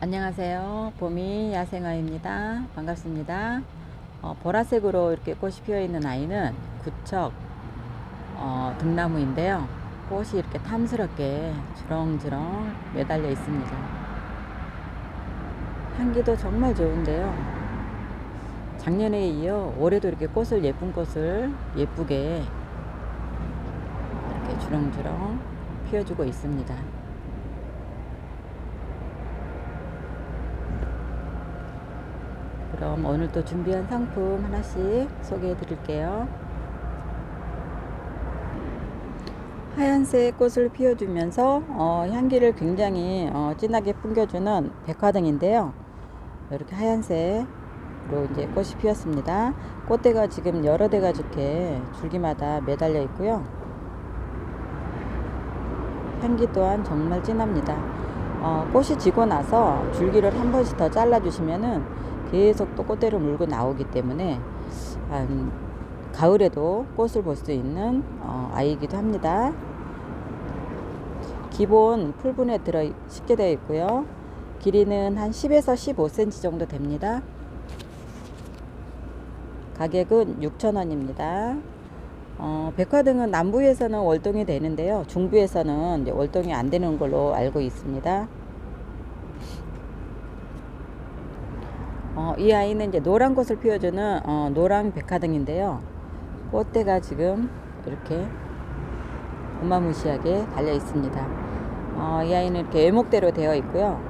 안녕하세요. 봄이 야생아입니다. 반갑습니다. 보라색으로 이렇게 꽃이 피어 있는 아이는 구척 등나무인데요. 꽃이 이렇게 탐스럽게 주렁주렁 매달려 있습니다. 향기도 정말 좋은데요. 작년에 이어 올해도 이렇게 꽃을 예쁜 꽃을 예쁘게 이렇게 주렁주렁 피워주고 있습니다. 그럼 오늘 또 준비한 상품 하나씩 소개해 드릴게요. 하얀색 꽃을 피워주면서 향기를 굉장히 진하게 풍겨주는 백화등인데요. 이렇게 하얀색으로 이제 꽃이 피었습니다. 꽃대가 지금 여러 대가 이렇게 줄기마다 매달려 있고요. 향기 또한 정말 진합니다. 꽃이 지고 나서 줄기를 한 번씩 더 잘라 주시면은 계속 또 꽃대를 물고 나오기 때문에 가을에도 꽃을 볼 수 있는 아이이기도 합니다. 기본 풀분에 쉽게 되어 있고요. 길이는 한 10에서 15cm 정도 됩니다. 가격은 6,000원입니다. 백화등은 남부에서는 월동이 되는데요. 중부에서는 이제 월동이 안 되는 걸로 알고 있습니다. 이 아이는 이제 노란 꽃을 피워주는 노랑 백화등인데요. 꽃대가 지금 이렇게 어마무시하게 달려 있습니다. 이 아이는 이렇게 외목대로 되어 있고요.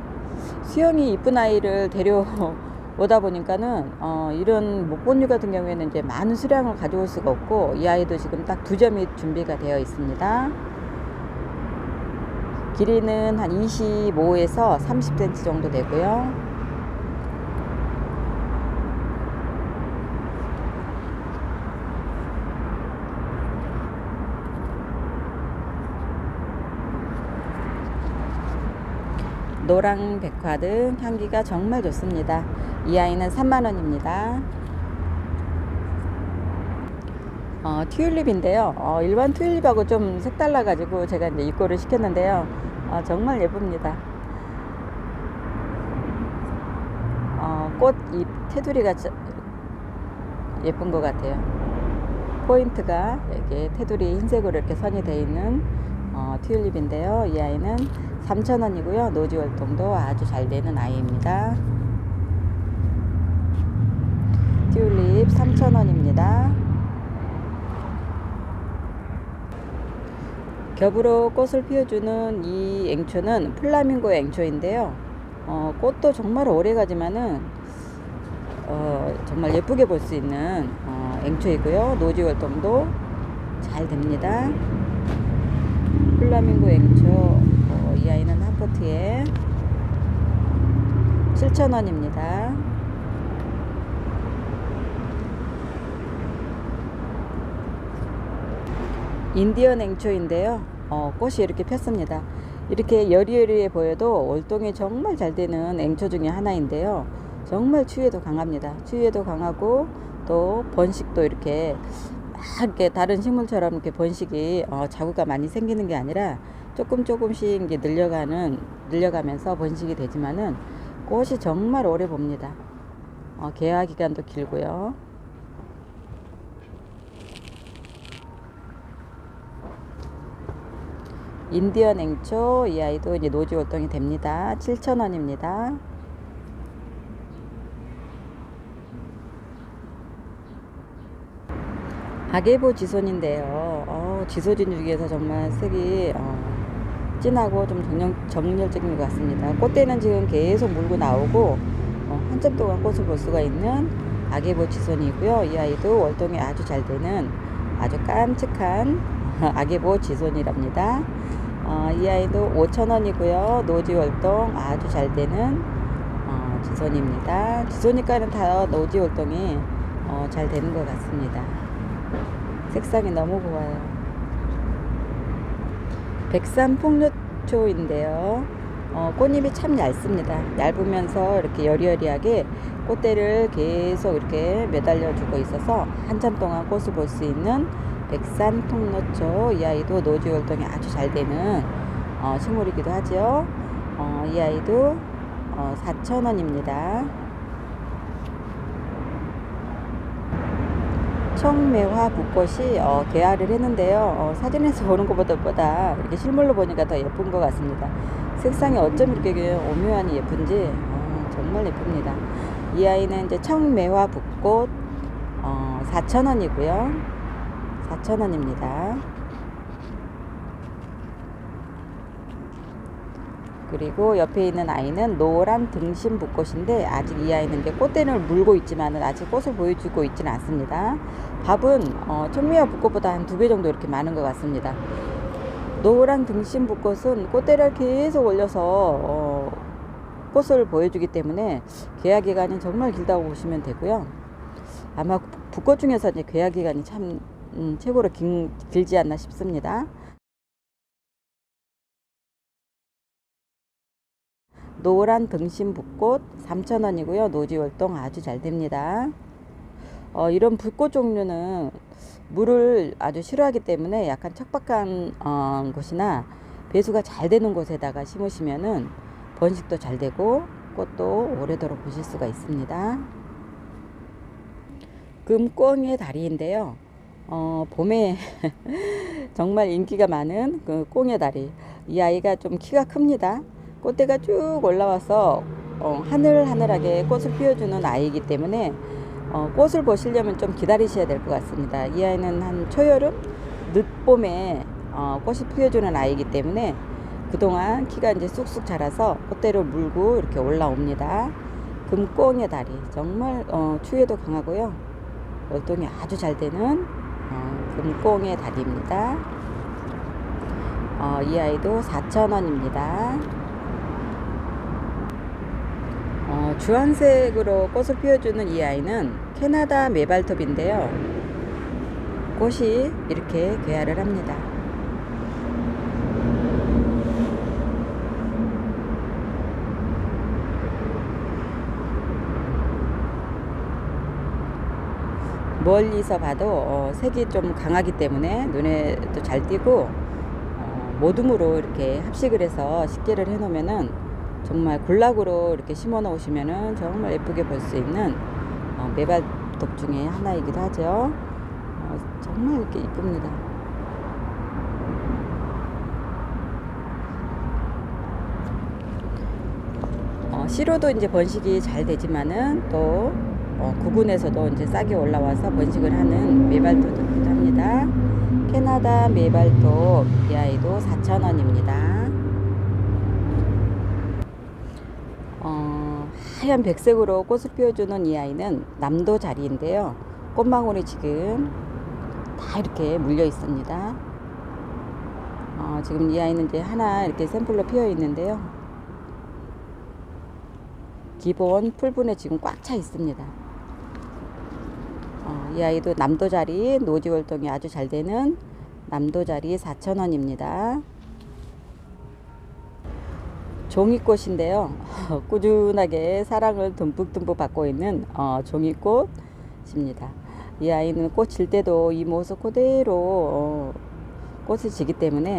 수영이 이쁜 아이를 데려오다 보니까는 이런 목본류 같은 경우에는 이제 많은 수량을 가져올 수가 없고, 이 아이도 지금 딱 2점이 준비가 되어 있습니다. 길이는 한 25에서 30cm 정도 되고요. 노랑 백화등 향기가 정말 좋습니다. 이 아이는 3만원입니다. 튤립인데요. 일반 튤립하고 좀 색달라 가지고 제가 이제 입고를 시켰는데요. 정말 예쁩니다. 꽃 잎 테두리가 예쁜 것 같아요. 포인트가 이렇게 테두리 흰색으로 이렇게 선이 되어 있는 튤립인데요. 이 아이는 3,000원이고요. 노지 활동도 아주 잘 되는 아이입니다. 튤립 3,000원입니다. 겹으로 꽃을 피워주는 이 앵초는 플라밍고 앵초인데요. 꽃도 정말 오래 가지만은 정말 예쁘게 볼 수 있는 앵초이고요. 노지 활동도 잘 됩니다. 플라밍고 앵초 이 아이는 한 포트에 7,000원입니다. 인디언 앵초인데요. 꽃이 이렇게 폈습니다. 이렇게 여리여리해 보여도 월동이 정말 잘 되는 앵초 중에 하나인데요. 정말 추위에도 강합니다. 추위에도 강하고 또 번식도 이렇게 이렇게 다른 식물처럼 이렇게 번식이 자구가 많이 생기는 게 아니라 조금씩 이제 늘려가면서 번식이 되지만은 꽃이 정말 오래 봅니다. 개화 기간도 길고요. 인디언 앵초 이 아이도 이제 노지 활동이 됩니다. 7,000원입니다. 아게보 지손인데요. 지소진 중에서 정말 색이 진하고 좀 정열적인 것 같습니다. 꽃대는 지금 계속 물고 나오고 한참 동안 꽃을 볼 수가 있는 아게보 지손이고요. 이 아이도 월동이 아주 잘 되는 아주 깜찍한 아게보 지손이랍니다. 이 아이도 5,000원이고요. 노지 활동 아주 잘 되는 지손입니다. 지손이니까는 다 노지 활동이 잘 되는 것 같습니다. 색상이 너무 좋아요. 백산 풍류초인데요. 꽃잎이 참 얇습니다. 얇으면서 이렇게 여리여리하게 꽃대를 계속 이렇게 매달려 주고 있어서 한참 동안 꽃을 볼 수 있는 백산 통로초. 이 아이도 노지 활동이 아주 잘 되는 식물이기도 하죠. 이 아이도 4,000원입니다. 청매화 붓꽃이 개화를 했는데요. 사진에서 보는 것보다 이렇게 실물로 보니까 더 예쁜 것 같습니다. 색상이 어쩜 이렇게 오묘하니 예쁜지 정말 예쁩니다. 이 아이는 이제 청매화 붓꽃 4,000원이고요. 4,000원입니다. 그리고 옆에 있는 아이는 노란 등심 붓꽃인데 아직 이 아이는 이제 꽃대를 물고 있지만은 아직 꽃을 보여주고 있지는 않습니다. 밥은 청매화 붓꽃보다 한 2배 정도 이렇게 많은 것 같습니다. 노란 등심 붓꽃은 꽃대를 계속 올려서 꽃을 보여주기 때문에 개화 기간이 정말 길다고 보시면 되고요. 아마 붓꽃 중에서 이제 개화 기간이 참 최고로 길지 않나 싶습니다. 노란 등심 붓꽃 3,000원이고요. 노지 활동 아주 잘 됩니다. 이런 붓꽃 종류는 물을 아주 싫어하기 때문에 약간 척박한 곳이나 배수가 잘 되는 곳에다가 심으시면은 번식도 잘 되고 꽃도 오래도록 보실 수가 있습니다. 금꽁의 다리인데요. 봄에 정말 인기가 많은 그 꽁의 다리. 이 아이가 좀 키가 큽니다. 꽃대가 쭉 올라와서 하늘하늘하게 꽃을 피워주는 아이이기 때문에 꽃을 보시려면 좀 기다리셔야 될 것 같습니다. 이 아이는 한 초여름, 늦봄에 꽃이 피워주는 아이이기 때문에 그동안 키가 이제 쑥쑥 자라서 꽃대를 물고 이렇게 올라옵니다. 금꽁의 다리 정말 추위에도 강하고요. 활동이 아주 잘 되는 금꽁의 다리입니다. 이 아이도 4,000원입니다. 주황색으로 꽃을 피워주는 이 아이는 캐나다 메발톱인데요. 꽃이 이렇게 개화를 합니다. 멀리서 봐도 색이 좀 강하기 때문에 눈에도 잘 띄고 모둠으로 이렇게 합식을 해서 식재를 해 놓으면은 정말 군락으로 이렇게 심어 놓으시면은 정말 예쁘게 볼 수 있는 메발톱 중에 하나이기도 하죠. 정말 이렇게 이쁩니다. 씨로도 이제 번식이 잘 되지만은 또 구근에서도 이제 싹이 올라와서 번식을 하는 메발톱이기도 합니다. 캐나다 메발톱 이 아이도 4,000원입니다. 하얀 백색으로 꽃을 피워주는 이 아이는 남도자리인데요. 꽃망울이 지금 다 이렇게 물려 있습니다. 지금 이 아이는 이제 하나 이렇게 샘플로 피어 있는데요. 기본 풀분에 지금 꽉 차 있습니다. 이 아이도 남도자리 노지 활동이 아주 잘 되는 남도자리 4,000원입니다. 종이꽃인데요. 꾸준하게 사랑을 듬뿍듬뿍 받고 있는 종이꽃입니다. 이 아이는 꽃 질 때도 이 모습 그대로 꽃이 지기 때문에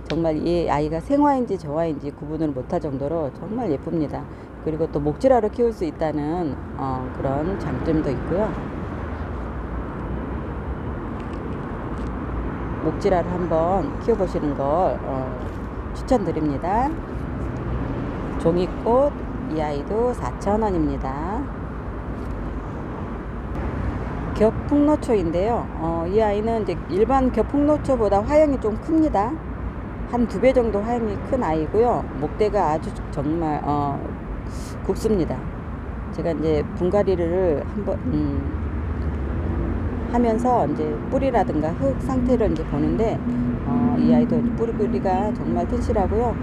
정말 이 아이가 생화인지 저화인지 구분을 못할 정도로 정말 예쁩니다. 그리고 또 목질화로 키울 수 있다는 그런 장점도 있고요. 목질화를 한번 키워보시는 걸 추천드립니다. 종이꽃 이 아이도 4,000원입니다. 겹풍노초인데요. 이 아이는 이제 일반 겹풍노초보다 화형이 좀 큽니다. 한 2배 정도 화형이 큰 아이고요. 목대가 아주 정말 굵습니다. 제가 이제 분갈이를 한번 하면서 이제 뿌리라든가 흙 상태를 이제 보는데 이 아이도 뿌리가 정말 튼실하고요.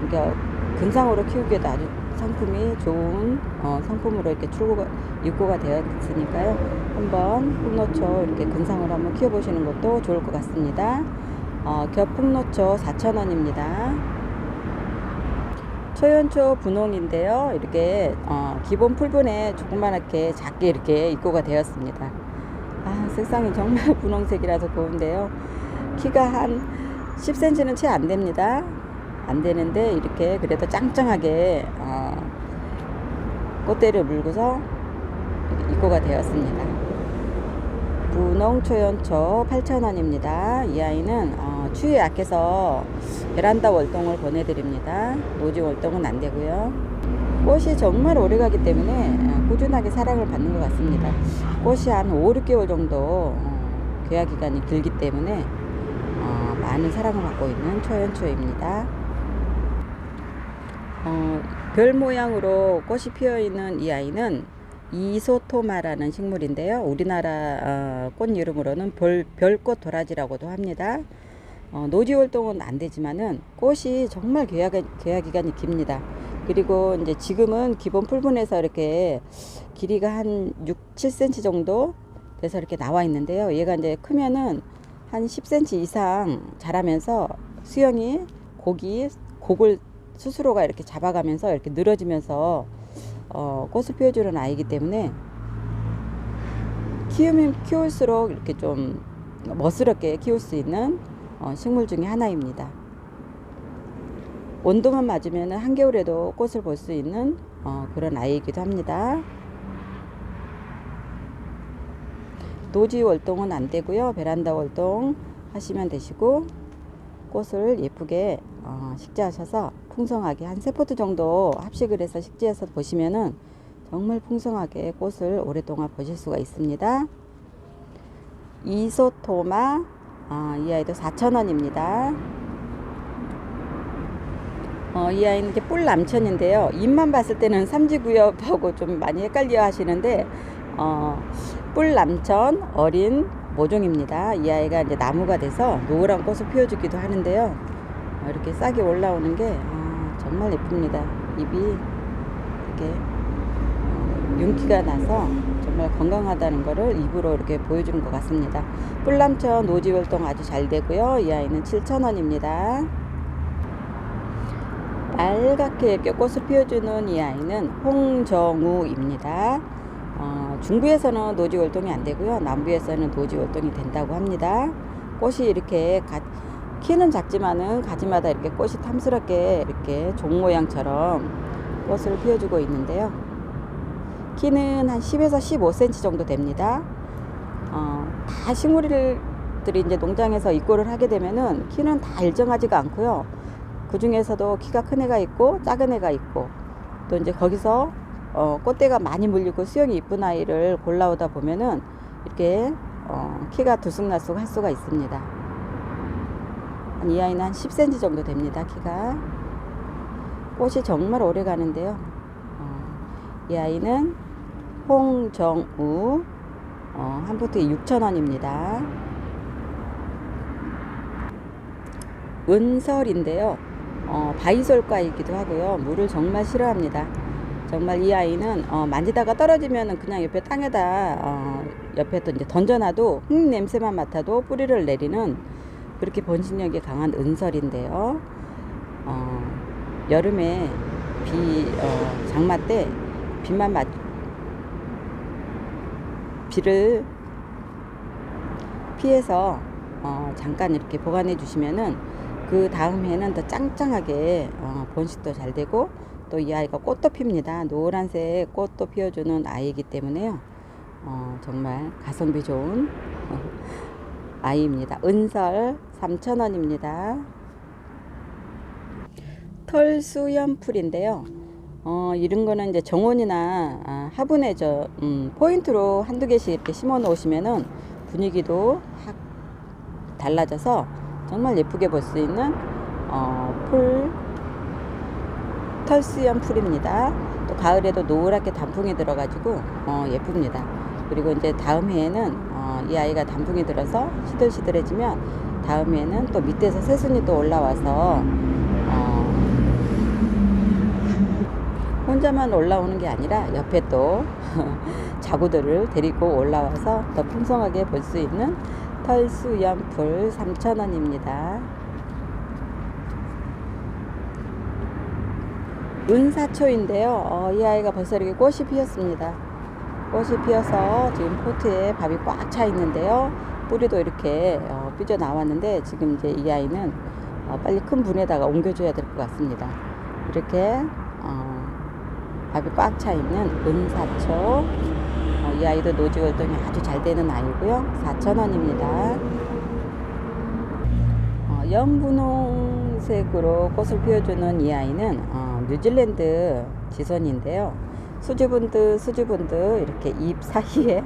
그러니까 근상으로 키우기에도 아주 상품이 좋은 상품으로 이렇게 입고가 되어 있으니까요. 한번 풍노초 이렇게 근상으로 한번 키워보시는 것도 좋을 것 같습니다. 겹풍노초 4,000원입니다. 초연초 분홍인데요. 이렇게 기본 풀분에 조그맣게 작게 이렇게 입고가 되었습니다. 색상이 정말 분홍색이라서 고운데요. 키가 한 10cm는 채 안 됩니다. 안 되는데 이렇게 그래도 짱짱하게 꽃대를 물고서 입고가 되었습니다. 분홍 초연초 8,000원입니다. 이 아이는 추위에 약해서 베란다 월동을 보내드립니다. 노지 월동은 안 되고요. 꽃이 정말 오래가기 때문에 꾸준하게 사랑을 받는 것 같습니다. 꽃이 한 5, 6개월 정도 개화 기간이 길기 때문에 많은 사랑을 받고 있는 초연초입니다. 별 모양으로 꽃이 피어 있는 이 아이는 이소토마라는 식물인데요. 우리나라 꽃 이름으로는 별꽃 도라지라고도 합니다. 노지 활동은 안 되지만은 꽃이 정말 개화 기간이 깁니다. 그리고 이제 지금은 기본 풀분에서 이렇게 길이가 한 6, 7cm 정도 돼서 이렇게 나와 있는데요. 얘가 이제 크면은 한 10cm 이상 자라면서 수영이 곡을 스스로가 이렇게 잡아가면서 이렇게 늘어지면서 꽃을 피워주는 아이이기 때문에 키우면 키울수록 이렇게 좀 멋스럽게 키울 수 있는 식물 중에 하나입니다. 온도만 맞으면 한겨울에도 꽃을 볼 수 있는 그런 아이이기도 합니다. 노지 월동은 안 되고요. 베란다 월동 하시면 되시고, 꽃을 예쁘게 식재하셔서 풍성하게 한 3포트 정도 합식을 해서 식재해서 보시면은 정말 풍성하게 꽃을 오랫동안 보실 수가 있습니다. 이소토마, 이 아이도 4,000원입니다. 이 아이는 이렇게 뿔남천인데요. 잎만 봤을 때는 삼지구엽하고 좀 많이 헷갈려 하시는데, 뿔남천 어린 모종입니다. 이 아이가 이제 나무가 돼서 노란 꽃을 피워주기도 하는데요. 이렇게 싹이 올라오는 게 정말 예쁩니다. 잎이 이렇게 윤기가 나서 정말 건강하다는 것을 잎으로 이렇게 보여주는 것 같습니다. 뿔남천 노지 활동 아주 잘 되고요. 이 아이는 7,000원입니다. 빨갛게 이렇게 꽃을 피워주는 이 아이는 홍정우입니다. 중부에서는 노지 활동이 안 되고요. 남부에서는 노지 활동이 된다고 합니다. 꽃이 이렇게 키는 작지만은 가지마다 이렇게 꽃이 탐스럽게 이렇게 종 모양처럼 꽃을 피워주고 있는데요. 키는 한 10에서 15cm 정도 됩니다. 다 식물들이 이제 농장에서 입고를 하게 되면은 키는 다 일정하지가 않고요. 그 중에서도 키가 큰 애가 있고 작은 애가 있고, 또 이제 거기서 꽃대가 많이 물리고 수영이 이쁜 아이를 골라오다 보면은 이렇게 키가 들쑥날쑥 할 수가 있습니다. 이 아이는 한 10cm 정도 됩니다. 키가. 꽃이 정말 오래 가는데요. 이 아이는 홍정우, 한 포트에 6,000원입니다. 은설인데요. 바이솔과이기도 하고요. 물을 정말 싫어합니다. 정말 이 아이는 만지다가 떨어지면 그냥 옆에 땅에다 옆에 또 이제 던져놔도 냄새만 맡아도 뿌리를 내리는 그렇게 번식력이 강한 은설인데요. 여름에 장마 때 비를 피해서 잠깐 이렇게 보관해 주시면은 그 다음 해는 더 짱짱하게 번식도 잘 되고, 또 이 아이가 꽃도 핍니다. 노란색 꽃도 피워주는 아이이기 때문에요. 정말 가성비 좋은 아이입니다. 은설 3,000원입니다. 털수염풀인데요. 이런 거는 이제 정원이나 화분에 포인트로 한두 개씩 이렇게 심어 놓으시면은 분위기도 확 달라져서 정말 예쁘게 볼 수 있는 털수염 풀입니다. 또 가을에도 노랗게 단풍이 들어가지고 예쁩니다. 그리고 이제 다음 해에는 이 아이가 단풍이 들어서 시들시들해지면 다음 해에는 또 밑에서 새순이 또 올라와서 혼자만 올라오는 게 아니라 옆에 또 자구들을 데리고 올라와서 더 풍성하게 볼 수 있는 털수염풀 3,000원입니다. 은사초인데요. 이 아이가 벌써 이렇게 꽃이 피었습니다. 꽃이 피어서 지금 포트에 밥이 꽉 차 있는데요. 뿌리도 이렇게 삐져 나왔는데, 지금 이제 이 아이는 빨리 큰 분에다가 옮겨줘야 될 것 같습니다. 이렇게 밥이 꽉 차 있는 은사초. 이 아이도 노지 활동이 아주 잘 되는 아이고요. 4,000원입니다. 연분홍색으로 꽃을 피워주는 이 아이는 뉴질랜드 지선인데요. 수줍은듯 이렇게 잎 사이에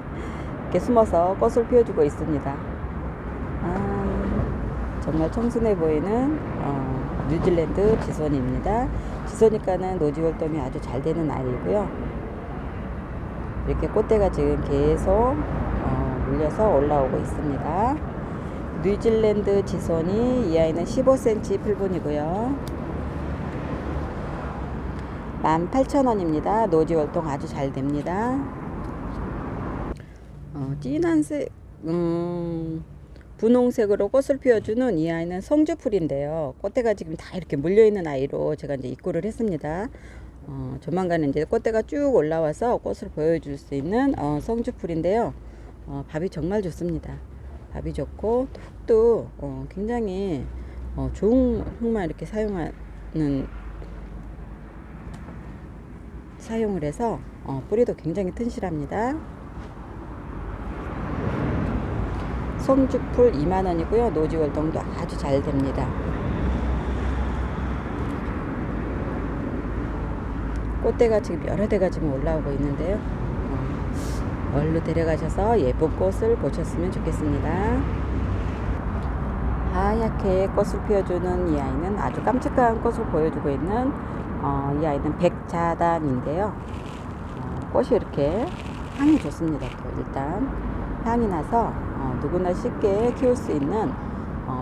이렇게 숨어서 꽃을 피워주고 있습니다. 정말 청순해 보이는 뉴질랜드 지선입니다. 지선이과는 노지 활동이 아주 잘 되는 아이고요. 이렇게 꽃대가 지금 계속 물려서 올라오고 있습니다. 뉴질랜드 지선이 이 아이는 15cm 풀분이고요. 18,000원입니다. 노지 활동 아주 잘 됩니다. 진한색 분홍색으로 꽃을 피워주는 이 아이는 성주풀인데요. 꽃대가 지금 다 이렇게 물려있는 아이로 제가 이제 입구를 했습니다. 조만간에 이제 꽃대가 쭉 올라와서 꽃을 보여줄 수 있는 성주풀인데요. 밥이 정말 좋습니다. 밥이 좋고 흙도 굉장히 좋은 흙만 이렇게 사용을 해서 뿌리도 굉장히 튼실합니다. 성주풀 2만원이고요. 노지 활동도 아주 잘 됩니다. 꽃대가 지금 여러 대가 지금 올라오고 있는데요. 얼른 데려가셔서 예쁜 꽃을 보셨으면 좋겠습니다. 하얗게 꽃을 피워주는 이 아이는 아주 깜찍한 꽃을 보여주고 있는 이 아이는 백자단인데요. 꽃이 이렇게 향이 좋습니다. 또 일단 향이 나서 누구나 쉽게 키울 수 있는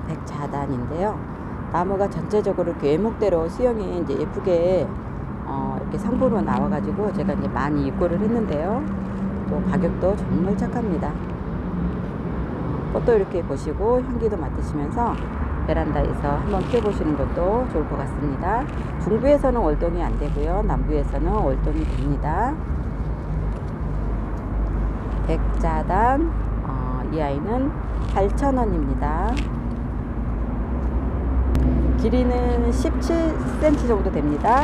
백자단인데요. 나무가 전체적으로 이렇게 외목대로 수영이 이제 예쁘게 이렇게 상품으로 나와가지고 제가 이제 많이 입고를 했는데요. 또 가격도 정말 착합니다. 꽃도 이렇게 보시고 향기도 맡으시면서 베란다에서 한번 키워보시는 것도 좋을 것 같습니다. 중부에서는 월동이 안 되고요. 남부에서는 월동이 됩니다. 백자단 이 아이는 8,000원입니다. 길이는 17cm 정도 됩니다.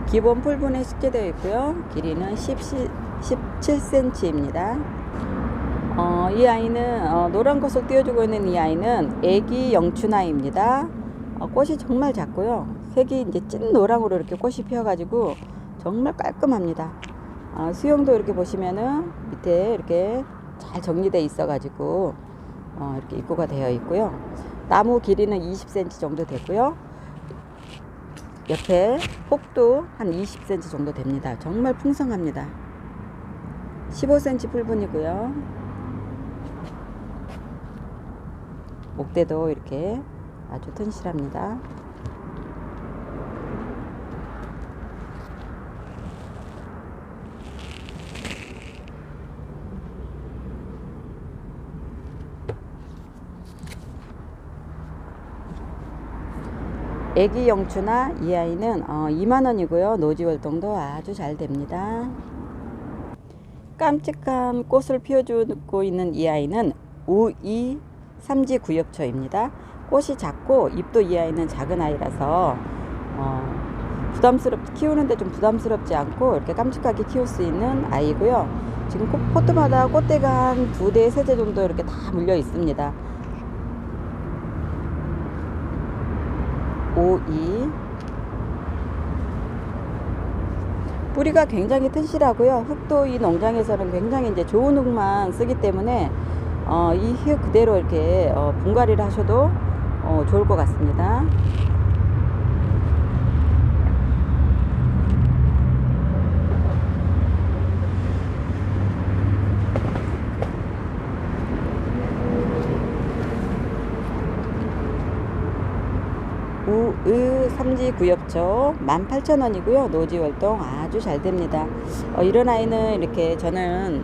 기본 풀분에 식재되어 있고요. 길이는 17cm입니다. 이 아이는 노란 꽃을 띄워주고 있는 이 아이는 애기 영춘아입니다. 꽃이 정말 작고요. 색이 이제 찐 노랑으로 이렇게 꽃이 피어가지고 정말 깔끔합니다. 수영도 이렇게 보시면은 밑에 이렇게 잘 정리되어 있어가지고 이렇게 입구가 되어 있고요. 나무 길이는 20cm 정도 되고요. 옆에 폭도 한 20cm 정도 됩니다. 정말 풍성합니다. 15cm 풀분이고요. 목대도 이렇게 아주 튼실합니다. 애기 영추나 이 아이는 2만원이고요. 노지 활동도 아주 잘 됩니다. 깜찍한 꽃을 피워주고 있는 이 아이는 우이 삼지 구엽초입니다. 꽃이 작고 잎도 이 아이는 작은 아이라서 키우는데 좀 부담스럽지 않고 이렇게 깜찍하게 키울 수 있는 아이고요. 지금 포트마다 꽃대가 한 2대 3대 정도 이렇게 다 물려 있습니다. 52 뿌리가 굉장히 튼실하고요. 흙도 이 농장에서는 굉장히 이제 좋은 흙만 쓰기 때문에 이 흙 그대로 이렇게 분갈이를 하셔도 좋을 것 같습니다. 우의 삼지 구엽초 18,000원이고요. 노지 활동 아주 잘 됩니다. 이런 아이는 이렇게 저는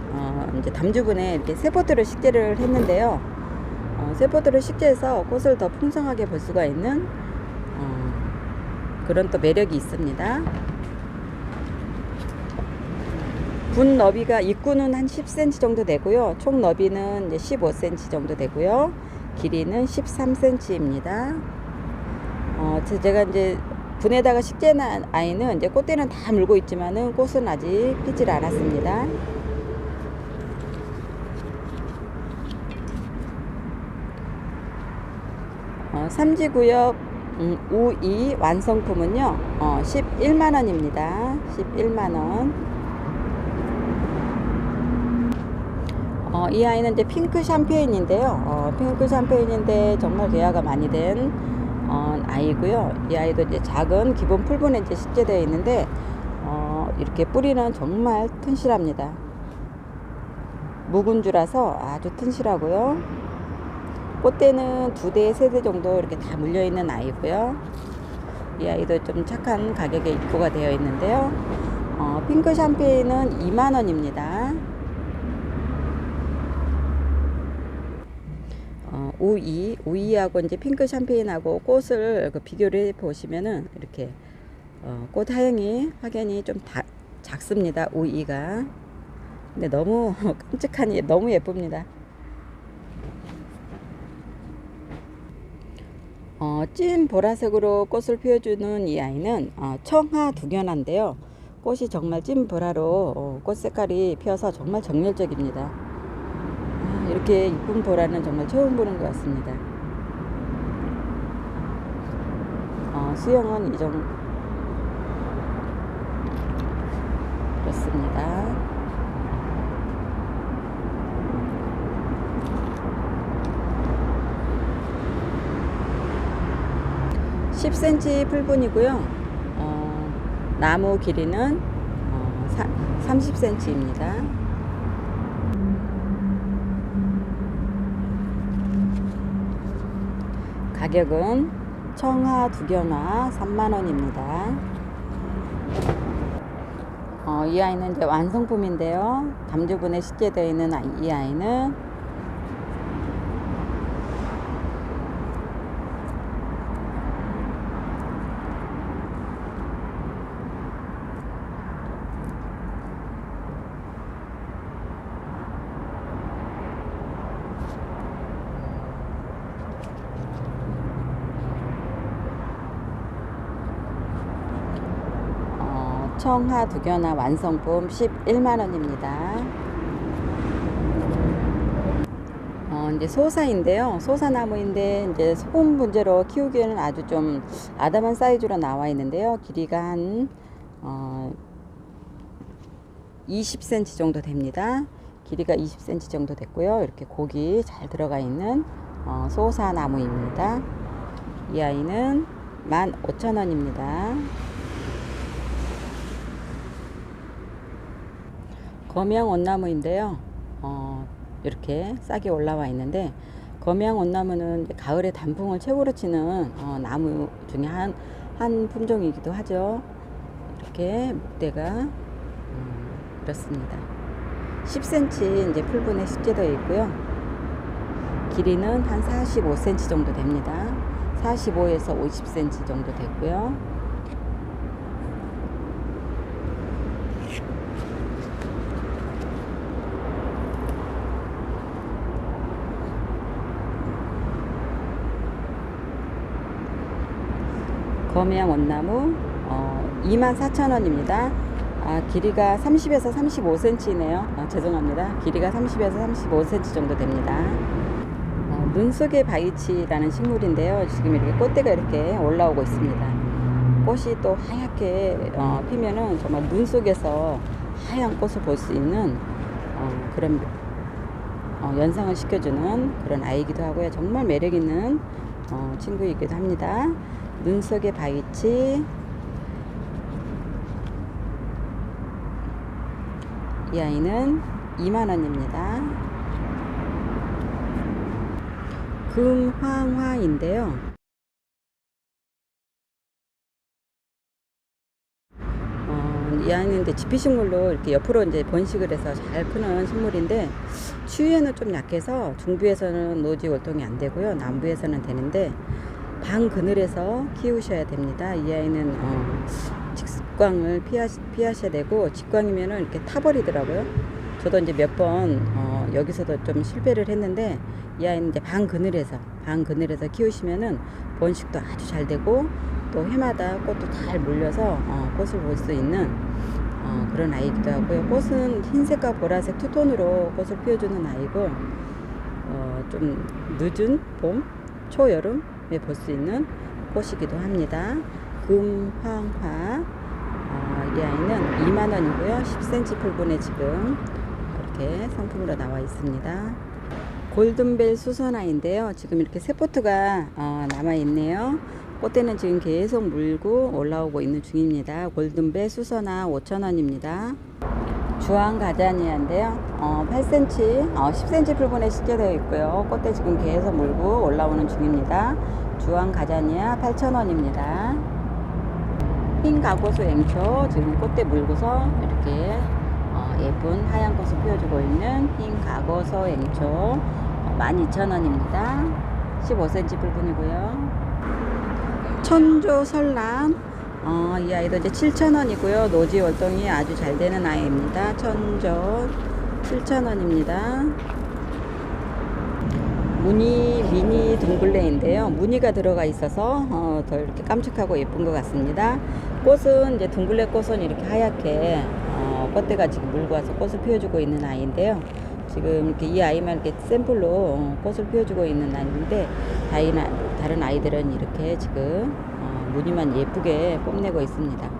이제 담주분에 이렇게 세포들을 식재를 했는데요. 세포들을 식재해서 꽃을 더 풍성하게 볼 수가 있는 그런 또 매력이 있습니다. 분 너비가 입구는 한 10cm 정도 되고요. 총 너비는 이제 15cm 정도 되고요. 길이는 13cm입니다. 제가 이제 분에다가 식재난 아이는 이제 꽃대는 다 물고 있지만은 꽃은 아직 피질 않았습니다. 삼지구역 우이 완성품은요 11만원입니다. 11만원. 이 아이는 이제 핑크 샴페인인데요. 핑크 샴페인인데 정말 개화가 많이 된 아이고요. 이 아이도 이제 작은 기본 풀분에 이제 식재되어 있는데 이렇게 뿌리는 정말 튼실합니다. 묵은주라서 아주 튼실하고요. 꽃대는 2대, 3대 정도 이렇게 다 물려 있는 아이고요. 이 아이도 좀 착한 가격에 입고가 되어 있는데요. 핑크 샴페인은 2만원입니다. 우이하고 이제 핑크 샴페인하고 꽃을 비교를 해 보시면은 이렇게 꽃 하향이 확연히 좀 작습니다. 우이가. 근데 너무 깜찍하니 너무 예쁩니다. 찐 보라색으로 꽃을 피워주는 이 아이는 청하 두견화인데요. 꽃이 정말 찐 보라로 꽃 색깔이 피어서 정말 정열적입니다. 이렇게 이쁜 보라는 정말 처음 보는 것 같습니다. 수영은 이 정도 그렇습니다. (10cm) 풀분이고요. 나무 길이는 30cm입니다. 가격은 청하 두견화 3만원입니다. 이 아이는 이제 완성품인데요. 담주분에 식재되어 있는 이 아이는 청하 두견화 완성품 11만원입니다. 이제 소사인데요. 소사나무인데 이제 소음 문제로 키우기에는 아주 좀 아담한 사이즈로 나와 있는데요. 길이가 한 20cm 정도 됩니다. 길이가 20cm 정도 됐고요. 이렇게 곡이 잘 들어가 있는 소사나무입니다. 이 아이는 15,000원입니다. 거명 온나무인데요. 이렇게 싹이 올라와 있는데 거명 온나무는 가을에 단풍을 최고로 치는 나무 중에 한 품종이기도 하죠. 이렇게 목대가 이렇습니다. 10cm 이제 풀분에 식재되어 있고요. 길이는 한 45cm 정도 됩니다. 45에서 50cm 정도 됐고요. 거명 온나무 24,000원입니다. 길이가 30에서 35cm네요. 죄송합니다. 길이가 30에서 35cm 정도 됩니다. 눈속의 바위치라는 식물인데요. 지금 이렇게 꽃대가 이렇게 올라오고 있습니다. 꽃이 또 하얗게 피면은 정말 눈 속에서 하얀 꽃을 볼 수 있는 그런 연상을 시켜주는 그런 아이기도 하고요. 정말 매력 있는 친구이기도 합니다. 눈속의 바위치. 이 아이는 2만원입니다. 금황화인데요. 이 아이는 이제 지피식물로 이렇게 옆으로 이제 번식을 해서 잘 크는 식물인데 추위에는 좀 약해서 중부에서는 노지 월동이 안 되고요. 남부에서는 되는데 방 그늘에서 키우셔야 됩니다. 이 아이는 직광을 피하셔야 되고, 직광이면은 이렇게 타버리더라고요. 저도 이제 몇 번 여기서도 좀 실패를 했는데, 이 아이는 이제 방 그늘에서 키우시면은 번식도 아주 잘 되고 또 해마다 꽃도 잘 몰려서 꽃을 볼 수 있는 그런 아이이기도 하고요. 꽃은 흰색과 보라색 투톤으로 꽃을 피워주는 아이고 좀 늦은 봄, 초여름에 볼 수 있는 꽃이기도 합니다. 금황화. 이 아이는 2만원이고요. 10cm 풀분에 지금 이렇게 상품으로 나와 있습니다. 골든벨 수선화인데요. 지금 이렇게 세포트가 남아 있네요. 꽃대는 지금 계속 물고 올라오고 있는 중입니다. 골든벨 수선화 5,000원입니다. 주황 가자니아인데요. 8cm, 10cm 풀분에 식재되어 있고요. 꽃대 지금 계속 물고 올라오는 중입니다. 주황 가자니아 8,000원입니다. 흰 가고수 앵초 지금 꽃대 물고서 이렇게 예쁜 하얀 꽃을 피워주고 있는 흰 가고수 앵초 12,000원입니다. 15cm 풀분이고요. 천조 설람 이 아이도 이제 7,000원이고요. 노지 월동이 아주 잘 되는 아이입니다. 천조 7,000원입니다. 무늬 미니 둥글레인데요. 무늬가 들어가 있어서 더 이렇게 깜찍하고 예쁜 것 같습니다. 꽃은 이제 둥글레 꽃은 이렇게 하얗게 꽃대가 지금 물고 와서 꽃을 피워주고 있는 아이인데요. 지금 이렇게 이 아이만 이렇게 샘플로 꽃을 피워주고 있는 아이인데 다른 아이들은 이렇게 지금 무늬만 예쁘게 뽐내고 있습니다.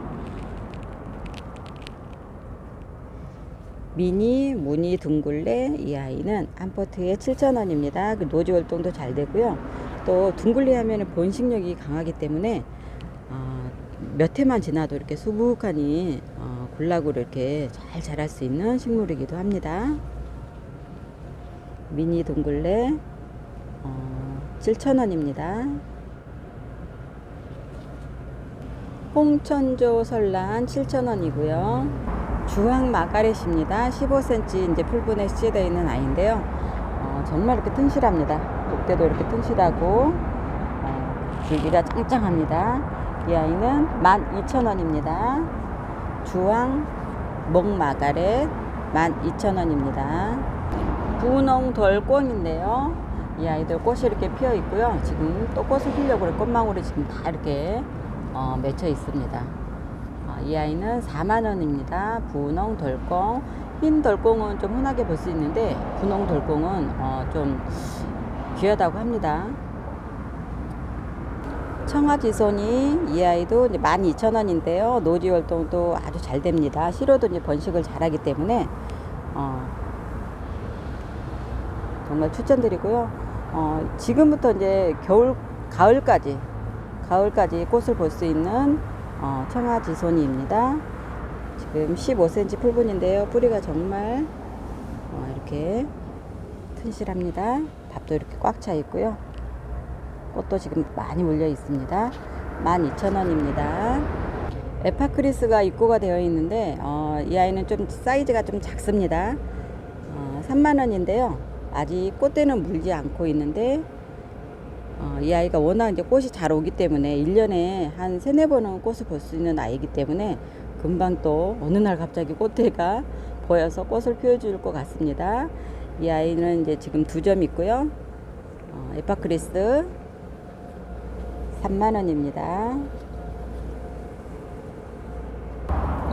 미니 무늬 둥글레 이 아이는 한 포트에 7,000원입니다. 그 노지 활동도 잘 되고요. 또 둥글레 하면 번식력이 강하기 때문에 몇 해만 지나도 이렇게 수북하니 군락으로 이렇게 잘 자랄 수 있는 식물이기도 합니다. 미니 둥글레 7,000원입니다. 홍천조 설란 7,000원이고요. 주황 마가렛입니다. 15cm 이제 풀분에 시되어 있는 아이인데요. 정말 이렇게 튼실합니다. 목대도 이렇게 튼실하고 줄기가 짱짱합니다. 이 아이는 12,000원입니다. 주황 목마가렛 12,000원입니다. 분홍 돌꽁인데요. 이 아이들 꽃이 이렇게 피어 있고요. 지금 또 꽃을 피려고 꽃망울이 지금 다 이렇게 맺혀 있습니다. 이 아이는 4만원입니다. 분홍 돌꽁. 흰 돌꽁은 좀 흔하게 볼 수 있는데 분홍 돌꽁은 좀 귀하다고 합니다. 청아지손이 이 아이도 이제 12,000원인데요. 노지 활동도 아주 잘 됩니다. 씨로도 이제 번식을 잘하기 때문에 정말 추천드리고요. 지금부터 이제 가을까지 꽃을 볼 수 있는 청아지손이입니다. 지금 15cm 풀분인데요. 뿌리가 정말 이렇게 튼실합니다. 밥도 이렇게 꽉 차 있고요. 꽃도 지금 많이 물려 있습니다. 12,000원입니다. 에파크리스가 입고가 되어 있는데 이 아이는 좀 사이즈가 좀 작습니다. 3만원인데요. 아직 꽃대는 물지 않고 있는데 이 아이가 워낙 이제 꽃이 잘 오기 때문에 1년에 한 3-4번은 꽃을 볼 수 있는 아이이기 때문에 금방 또 어느 날 갑자기 꽃대가 보여서 꽃을 피워줄 것 같습니다. 이 아이는 이제 지금 2점 있고요. 에파크리스 3만원입니다.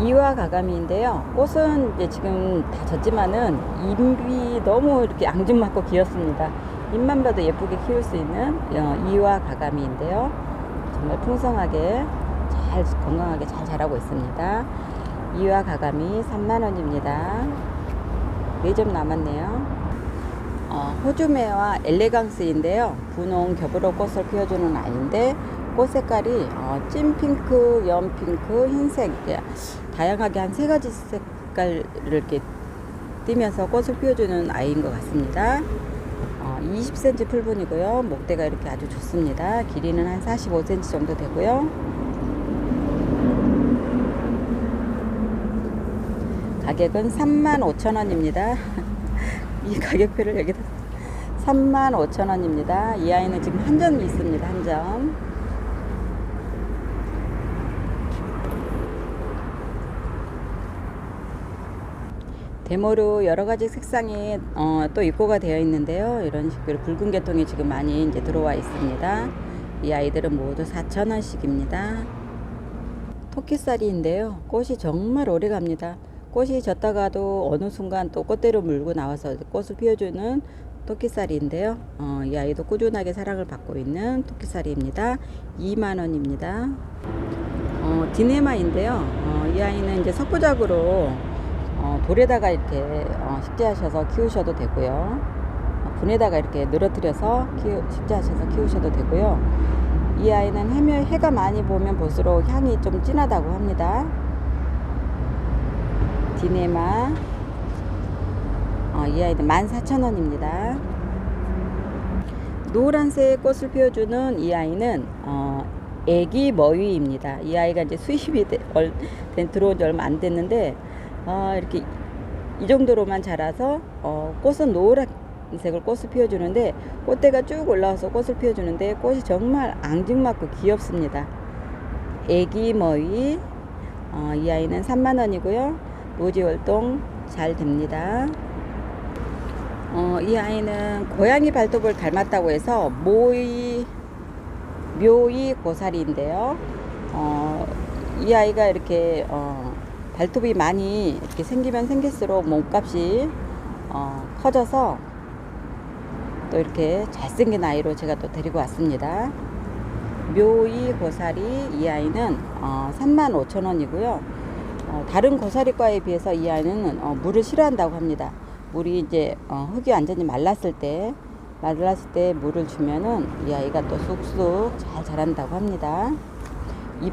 이와 가가미인데요. 꽃은 이제 지금 다 졌지만은 잎이 너무 이렇게 앙증맞고 귀엽습니다. 잎만 봐도 예쁘게 키울 수 있는 이와 가가미인데요. 정말 풍성하게 건강하게 잘 자라고 있습니다. 이와 가가미 3만원입니다. 4점 남았네요. 호주메와 엘레강스인데요. 분홍 겹으로 꽃을 피워주는 아이인데 꽃 색깔이 찐핑크, 연핑크, 흰색 이렇게 다양하게 한 3가지 색깔을 이렇게 띠면서 꽃을 피워주는 아이인 것 같습니다. 20cm 풀분이고요. 목대가 이렇게 아주 좋습니다. 길이는 한 45cm 정도 되고요. 가격은 35,000원입니다. 이 가격표를 여기다 35,000원입니다. 이 아이는 지금 한 점이 있습니다. 한 점. 데모로 여러가지 색상이 또 입고가 되어 있는데요. 이런 식으로 붉은 계통이 지금 많이 이제 들어와 있습니다. 이 아이들은 모두 4,000원씩입니다. 토끼살이인데요. 꽃이 정말 오래 갑니다. 꽃이 졌다가도 어느 순간 또 꽃대로 물고 나와서 꽃을 피워주는 토끼살이인데요. 이 아이도 꾸준하게 사랑을 받고 있는 토끼살이입니다. 2만원입니다. 디네마인데요. 이 아이는 이제 석부작으로 돌에다가 이렇게 식재하셔서 키우셔도 되고요. 분에다가 이렇게 늘어뜨려서 식재하셔서 키우셔도 되고요. 이 아이는 해가 많이 보면 볼수록 향이 좀 진하다고 합니다. 디네마. 이 아이는 14,000원입니다. 노란색 꽃을 피워주는 이 아이는 애기 머위입니다. 이 아이가 이제 수입이 들어온 지 얼마 안 됐는데 이렇게 이 정도로만 자라서 꽃은 노란색을 꽃을 피워주는데 꽃대가 쭉 올라와서 꽃을 피워주는데 꽃이 정말 앙증맞고 귀엽습니다. 애기 머위. 이 아이는 3만원이고요. 노지 활동 잘 됩니다. 이 아이는 고양이 발톱을 닮았다고 해서 묘이 고사리인데요. 이 아이가 이렇게 발톱이 많이 이렇게 생기면 생길수록 몸값이 커져서 또 이렇게 잘생긴 아이로 제가 또 데리고 왔습니다. 묘이 고사리. 이 아이는 35,000원이고요. 다른 고사리과에 비해서 이 아이는 물을 싫어한다고 합니다. 물이 이제 흙이 완전히 말랐을 때 물을 주면은 이 아이가 또 쑥쑥 잘 자란다고 합니다. 이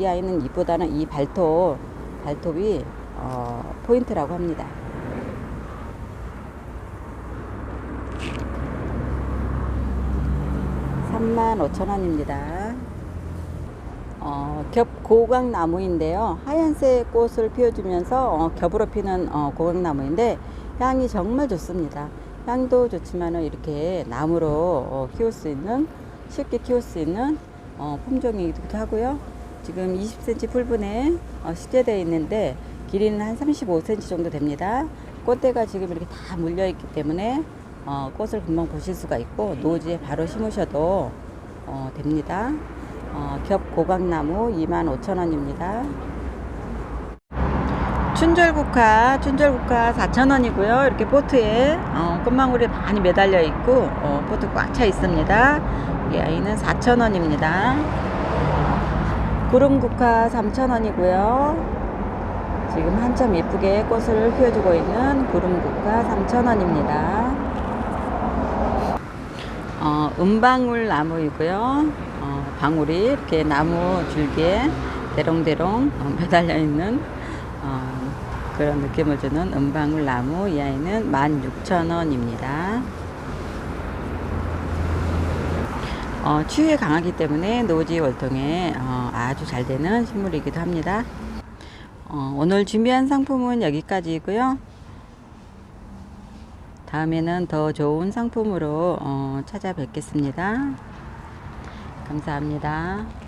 아이는 잎보다는 이 발톱이 포인트라고 합니다. (35,000원입니다) 겹고강나무인데요. 하얀색 꽃을 피워주면서 겹으로 피는 고강나무인데 향이 정말 좋습니다. 향도 좋지만은 이렇게 나무로 쉽게 키울 수 있는 품종이기도 하고요. 지금 20cm 풀분에 식재되어 있는데 길이는 한 35cm 정도 됩니다. 꽃대가 지금 이렇게 다 물려 있기 때문에 꽃을 금방 보실 수가 있고 노지에 바로 심으셔도 됩니다. 겹고강나무 25,000원입니다. 춘절국화 4,000원이고요. 이렇게 포트에 꽃망울이 많이 매달려 있고 포트 꽉 차 있습니다. 이 아이는 4,000원입니다. 구름국화 3,000원이고요. 지금 한참 예쁘게 꽃을 피워주고 있는 구름국화 3,000원입니다. 은방울 나무이고요. 방울이 이렇게 나무 줄기에 대롱대롱 매달려 있는 그런 느낌을 주는 은방울 나무. 이 아이는 16,000원입니다. 추위에 강하기 때문에 노지 월동에 아주 잘 되는 식물이기도 합니다. 오늘 준비한 상품은 여기까지고요. 다음에는 더 좋은 상품으로 찾아뵙겠습니다. 감사합니다.